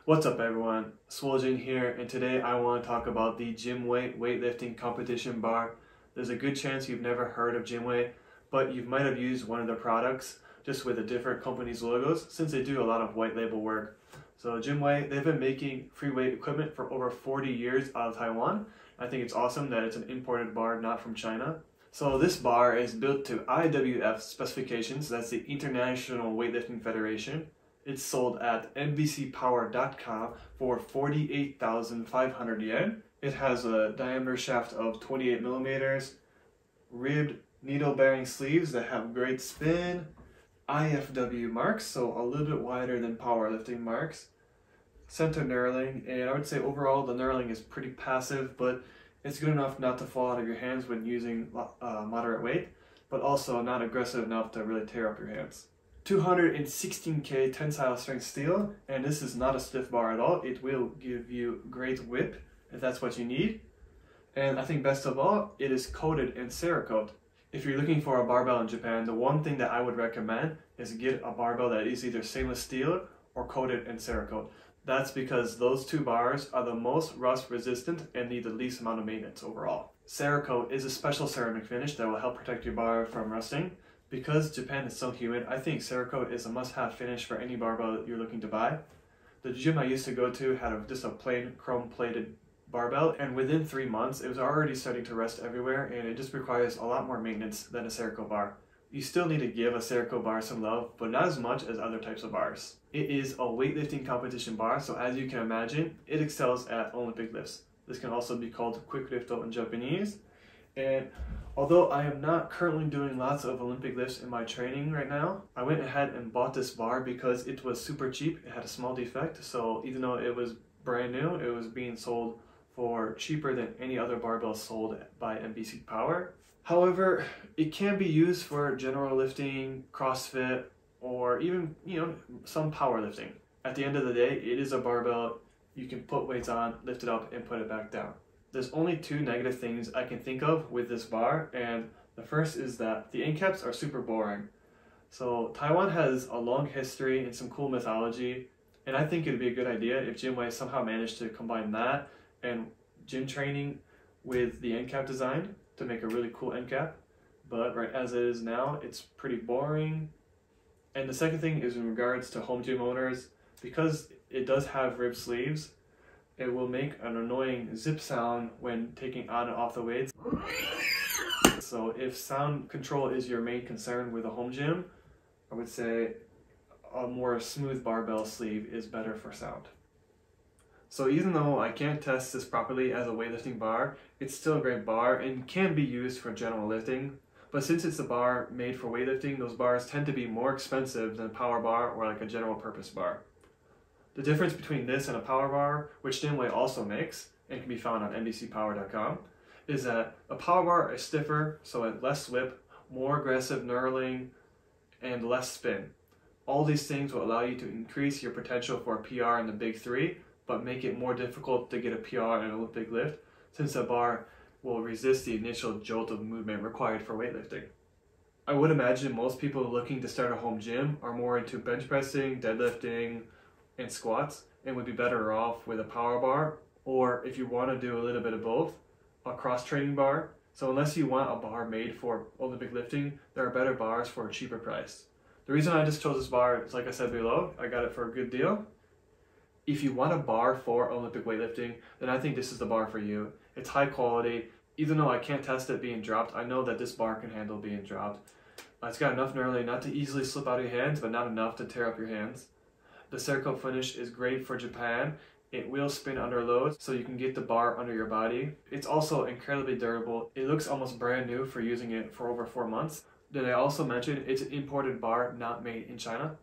What's up everyone, Swoljin here, and today I want to talk about the Gymway weightlifting competition bar. There's a good chance you've never heard of Gymway, but you might have used one of their products just with a different company's logos since they do a lot of white label work. So Gymway, they've been making free weight equipment for over 40 years out of Taiwan. I think it's awesome that it's an imported bar, not from China. So this bar is built to IWF specifications, that's the International Weightlifting Federation. It's sold at mbcpower.com for 48,500 yen. It has a diameter shaft of 28 millimeters, ribbed needle-bearing sleeves that have great spin, IFW marks, so a little bit wider than powerlifting marks, center knurling, and I would say overall the knurling is pretty passive, but it's good enough not to fall out of your hands when using moderate weight, but also not aggressive enough to really tear up your hands. 216K tensile strength steel, and this is not a stiff bar at all. It will give you great whip if that's what you need. And I think best of all, it is coated in Cerakote. If you're looking for a barbell in Japan, the one thing that I would recommend is get a barbell that is either stainless steel or coated in Cerakote. That's because those two bars are the most rust resistant and need the least amount of maintenance overall. Cerakote is a special ceramic finish that will help protect your bar from rusting. Because Japan is so humid, I think Cerakote is a must-have finish for any barbell that you're looking to buy. The gym I used to go to had just a plain chrome-plated barbell, and within 3 months it was already starting to rust everywhere, and it just requires a lot more maintenance than a Cerakote bar. You still need to give a Cerakote bar some love, but not as much as other types of bars. It is a weightlifting competition bar, so as you can imagine, it excels at Olympic lifts. This can also be called quick lifto in Japanese. And although I am not currently doing lots of Olympic lifts in my training right now, I went ahead and bought this bar because it was super cheap. It had a small defect, so even though it was brand new, it was being sold for cheaper than any other barbell sold by MBC Power. However, it can be used for general lifting, CrossFit, or even, some powerlifting. At the end of the day, it is a barbell. You can put weights on, lift it up, and put it back down. There's only two negative things I can think of with this bar, and the first is that the end caps are super boring. So Taiwan has a long history and some cool mythology, and I think it'd be a good idea if Gymway somehow managed to combine that and gym training with the end cap design to make a really cool end cap. But right as it is now, it's pretty boring. And the second thing is in regards to home gym owners, because it does have ribbed sleeves, it will make an annoying zip sound when taking on and off the weights. So if sound control is your main concern with a home gym, I would say a more smooth barbell sleeve is better for sound. So even though I can't test this properly as a weightlifting bar, it's still a great bar and can be used for general lifting. But since it's a bar made for weightlifting, those bars tend to be more expensive than a power bar or like a general purpose bar. The difference between this and a power bar, which Gymway also makes and can be found on mbcpower.com, is that a power bar is stiffer, so it less whip, more aggressive knurling, and less spin. All these things will allow you to increase your potential for a PR in the big three, but make it more difficult to get a PR in an Olympic lift, since a bar will resist the initial jolt of movement required for weightlifting. I would imagine most people looking to start a home gym are more into bench pressing, deadlifting, and squats, and would be better off with a power bar, or if you want to do a little bit of both, a cross-training bar. So unless you want a bar made for Olympic lifting, there are better bars for a cheaper price. The reason I just chose this bar is, like I said below, I got it for a good deal. If you want a bar for Olympic weightlifting, then I think this is the bar for you. It's high quality. Even though I can't test it being dropped, I know that this bar can handle being dropped. It's got enough knurling not to easily slip out of your hands, but not enough to tear up your hands. The Cerakote finish is great for Japan. It will spin under load, so you can get the bar under your body. It's also incredibly durable. It looks almost brand new for using it for over 4 months. Did I also mention it's an imported bar, not made in China?